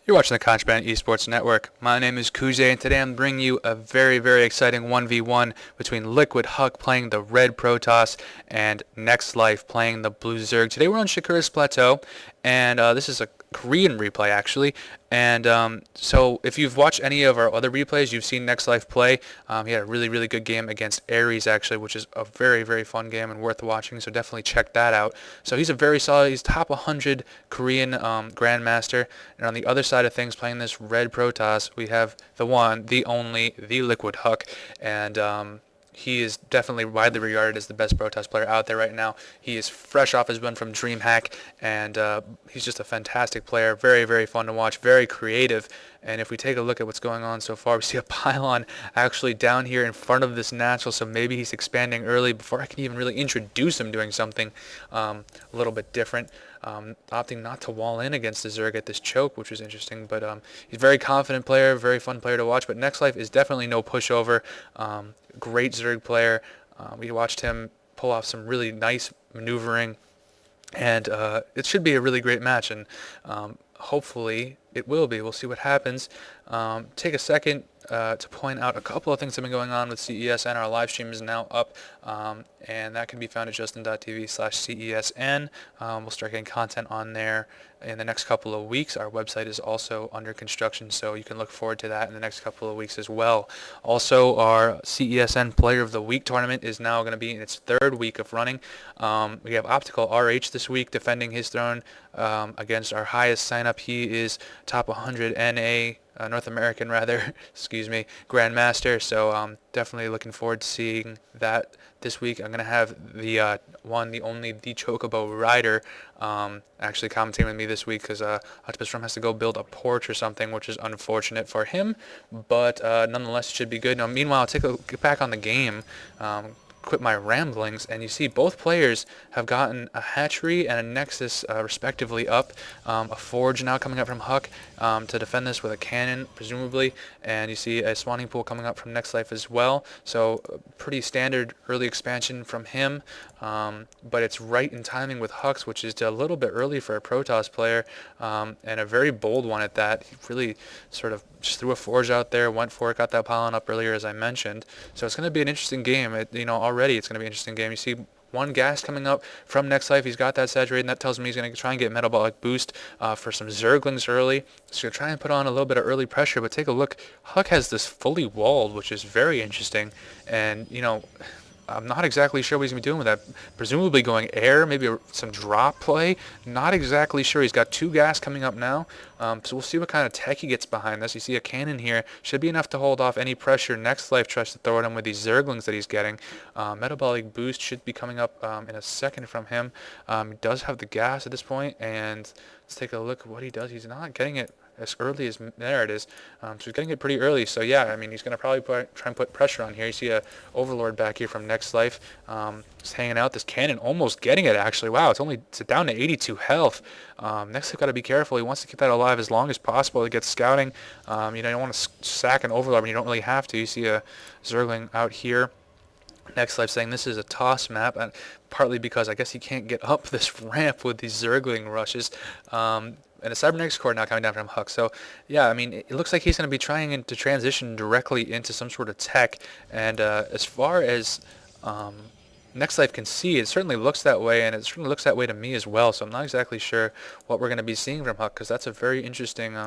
You're watching the Contraband Esports Network. My name is Kuze, and today I'm bringing you a very, very exciting 1v1 between Liquid Huck playing the Red Protoss and Nexlife playing the Blue Zerg. Today we're on Shakuras Plateau, and this is a Korean replay actually. And so if you've watched any of our other replays, you've seen Nexlife play. He had a really, really good game against Ares actually, which is a very, very fun game and worth watching. So definitely check that out. So he's a very solid, he's top 100 Korean Grandmaster. And on the other side of things, playing this Red Protoss, we have the one, the only, the Liquid Huck. And he is definitely widely regarded as the best Protoss player out there right now. He is fresh off his win from DreamHack, and he's just a fantastic player. Very, very fun to watch, very creative. And if we take a look at what's going on so far, we see a pylon actually down here in front of this natural, so maybe he's expanding early before I can even really introduce him doing something a little bit different. Opting not to wall in against the Zerg at this choke, which was interesting, but he's a very confident player, very fun player to watch. But Nexlife is definitely no pushover. Great Zerg player. We watched him pull off some really nice maneuvering, and it should be a really great match, and hopefully it will be. We'll see what happens. Take a second to point out a couple of things that have been going on with CES, and our live stream is now up, and that can be found at justin.tv/CESN. We'll start getting content on there in the next couple of weeks. Our website is also under construction, so you can look forward to that in the next couple of weeks as well. Also, our CESN Player of the Week tournament is now going to be in its third week of running. We have Optical RH this week defending his throne against our highest sign-up. He is top 100 NA, North American rather, excuse me, Grandmaster. So definitely looking forward to seeing that this week. I'm going to have the one, the only, the Chocobo Rider actually commentating with me this week, because Octopus Rum has to go build a porch or something, which is unfortunate for him, but nonetheless it should be good. Now meanwhile, I'll get back on the game, quit my ramblings, and you see both players have gotten a hatchery and a nexus respectively up. A forge now coming up from Huck to defend this with a cannon presumably, and you see a spawning pool coming up from Nexlife as well. So pretty standard early expansion from him, but it's right in timing with Huck's, which is a little bit early for a Protoss player, and a very bold one at that. He really sort of just threw a forge out there, went for it, got that pylon up earlier as I mentioned. So it's going to be an interesting game. Already it's going to be an interesting game. You see one gas coming up from Nexlife. He's got that saturated, and that tells me he's going to try and get metabolic boost for some Zerglings early. So try and put on a little bit of early pressure, but take a look. Huck has this fully walled, which is very interesting, and I'm not exactly sure what he's going to be doing with that. Presumably going air, maybe some drop play. Not exactly sure. He's got two gas coming up now. So we'll see what kind of tech he gets behind this. You see a cannon here. Should be enough to hold off any pressure Nexlife tries to throw at him with these Zerglings that he's getting. Metabolic boost should be coming up in a second from him. He does have the gas at this point, and let's take a look at what he does. He's not getting it as early as, there it is. So he's getting it pretty early. So yeah, I mean, he's going to probably try and put pressure on here. You see a Overlord back here from Nexlife, just hanging out. This cannon almost getting it actually. Wow, it's down to 82 health. Nexlife got to be careful. He wants to keep that alive as long as possible to get scouting. You don't want to sack an Overlord when you don't really have to. You see a Zergling out here. Nexlife saying this is a toss map, and partly because I guess he can't get up this ramp with these Zergling rushes. And a Cybernetics core now coming down from Huck. So yeah, I mean, it looks like he's going to be trying to transition directly into some sort of tech. And as far as Nexlife can see, it certainly looks that way, and it certainly looks that way to me as well. So I'm not exactly sure what we're going to be seeing from Huck, because that's a very interesting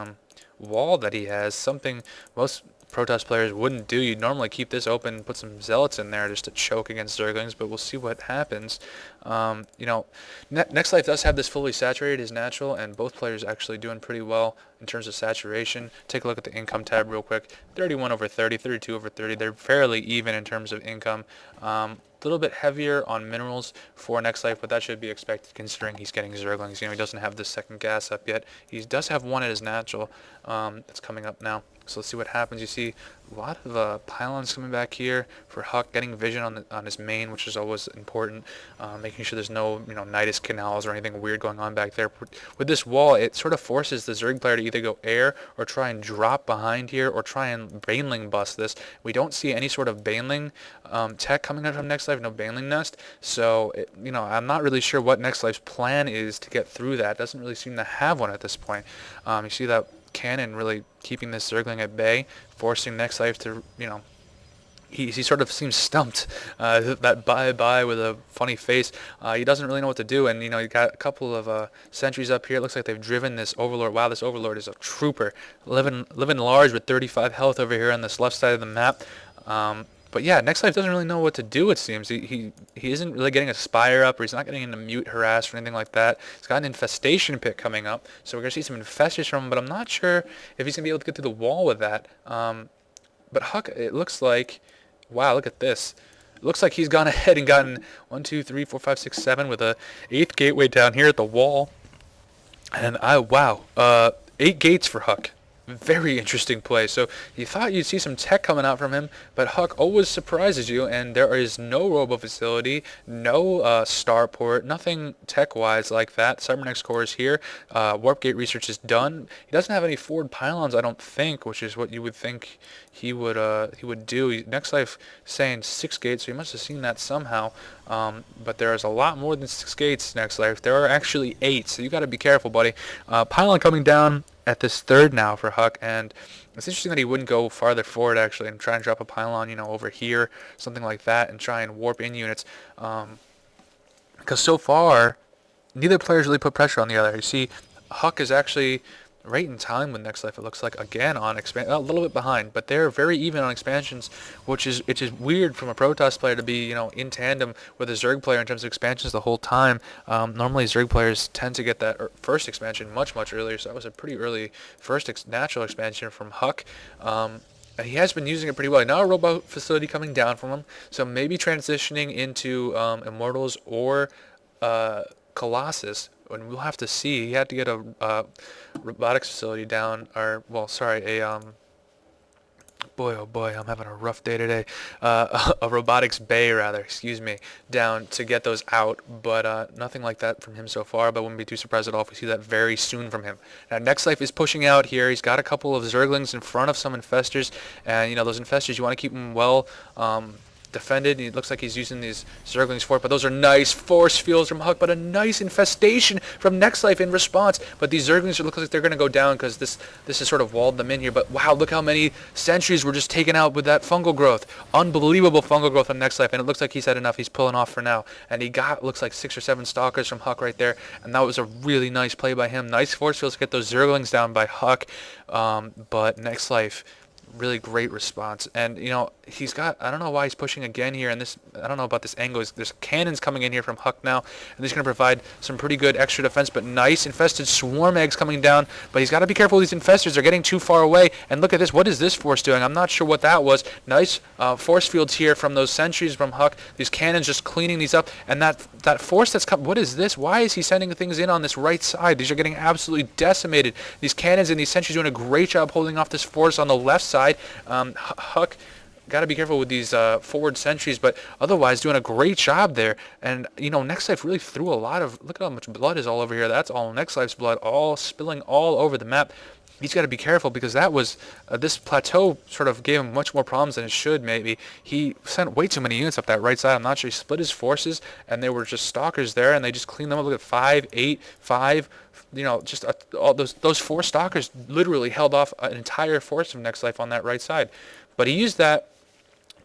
wall that he has. Something most Protoss players wouldn't do. You'd normally keep this open, put some zealots in there just to choke against Zerglings, but we'll see what happens. Nexlife does have this fully saturated as natural, and both players actually doing pretty well in terms of saturation. Take a look at the income tab real quick. 31 over 30, 32 over 30. They're fairly even in terms of income. A little bit heavier on minerals for Nexlife, but that should be expected considering he's getting Zerglings. He doesn't have the second gas up yet. He does have one at his natural that's coming up now. So let's see what happens. You see a lot of pylons coming back here for Huck, getting vision on his main, which is always important. Making sure there's no Nidus canals or anything weird going on back there. With this wall, it sort of forces the Zerg player to either go air or try and drop behind here or try and Baneling bust this. We don't see any sort of Baneling tech coming out from Nexlife, no Baneling nest. So I'm not really sure what Nexlife's plan is to get through that. Doesn't really seem to have one at this point. You see that cannon really keeping this Zergling at bay, forcing Nexlife to, he sort of seems stumped, that bye with a funny face. He doesn't really know what to do, and you got a couple of sentries up here. It looks like they've driven this Overlord. Wow, this Overlord is a trooper, living large with 35 health over here on this left side of the map. But yeah, Nexlife doesn't really know what to do, it seems. He isn't really getting a Spire up, or he's not getting into Mute Harass or anything like that. He's got an Infestation Pit coming up, so we're going to see some Infestors from him, but I'm not sure if he's going to be able to get through the wall with that. But Huck, it looks like, wow, look at this. It looks like he's gone ahead and gotten 1, 2, 3, 4, 5, 6, 7 with a 8th gateway down here at the wall. And wow, 8 gates for Huck. Very interesting play. So you thought you'd see some tech coming out from him, but Huck always surprises you, and there is no robo facility, no starport, nothing tech-wise like that. Cybernex core is here. Warp gate research is done. He doesn't have any forward pylons, I don't think, which is what you would think he would do. Nexlife saying 6 gates, so he must have seen that somehow. But there is a lot more than 6 gates, Nexlife. There are actually 8, so you got to be careful, buddy. Pylon coming down at this 3rd now for Huck, and it's interesting that he wouldn't go farther forward actually and try and drop a pylon, over here, something like that, and try and warp in units. Because so far, neither player's really put pressure on the other. You see, Huck is actually right in time with Nexlife, it looks like, again on expansion, a little bit behind, but they're very even on expansions, which is weird from a Protoss player to be, in tandem with a Zerg player in terms of expansions the whole time. Normally Zerg players tend to get that first expansion much earlier, so that was a pretty early first natural expansion from Huck. And he has been using it pretty well. Now a robot facility coming down from him, so maybe transitioning into Immortals or Colossus. And we'll have to see. He had to get a robotics facility down, or boy oh boy, I'm having a rough day today. A robotics bay rather, excuse me, down to get those out. But nothing like that from him so far. But wouldn't be too surprised at all if we see that very soon from him. Now Nexlife is pushing out here. He's got a couple of Zerglings in front of some Infestors, and those Infestors, you want to keep them well defended. It looks like he's using these Zerglings for it, but those are nice force fields from Huck, but a nice infestation from Nexlife in response. But these Zerglings look like they're going to go down because this has sort of walled them in here. But wow, look how many sentries were just taken out with that fungal growth. Unbelievable fungal growth on Nexlife, and it looks like he's had enough. He's pulling off for now, and he got, looks like 6 or 7 stalkers from Huck right there, and that was a really nice play by him. Nice force fields to get those Zerglings down by Huck, but Nexlife, really great response. And he's got, I don't know why he's pushing again here, and this, I don't know about this angle. There's cannons coming in here from Huck now, and these are going to provide some pretty good extra defense. But nice infested swarm eggs coming down, but he's got to be careful with these infestors. They're getting too far away, and look at this. What is this force doing? I'm not sure what that was. Nice force fields here from those sentries from Huck. These cannons just cleaning these up, and that force that's come, what is this? Why is he sending things in on this right side? These are getting absolutely decimated. These cannons and these sentries doing a great job holding off this force on the left side. Huck, got to be careful with these forward sentries, but otherwise doing a great job there. And Nexlife really threw a lot of, look at how much blood is all over here. That's all Nexlife's blood, all spilling all over the map. He's got to be careful because that was, this plateau sort of gave him much more problems than it should maybe. He sent way too many units up that right side. I'm not sure. He split his forces, and there were just stalkers there, and they just cleaned them up. Look at 5, 8, 5. Just all those 4 stalkers literally held off an entire force of Nexlife on that right side. But he used that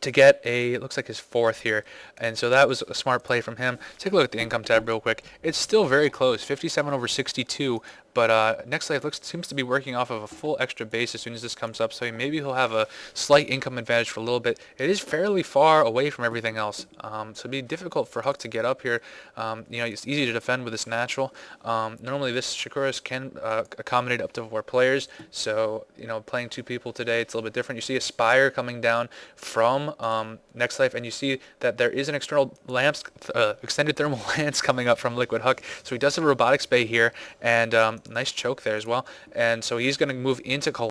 to get it looks like his 4th here, and so that was a smart play from him. Take a look at the income tab real quick. It's still very close, 57 over 62, but Nexlife seems to be working off of a full extra base as soon as this comes up, so maybe he'll have a slight income advantage for a little bit. It is fairly far away from everything else, so it'd be difficult for Huck to get up here. It's easy to defend with this natural. Normally this Shakuras can accommodate up to 4 players, so playing 2 people today, it's a little bit different. You see a Spire coming down from Nexlife, and you see that there is an external extended thermal lance coming up from Liquid Huck, so he does have a robotics bay here, and nice choke there as well, and so he's going to move into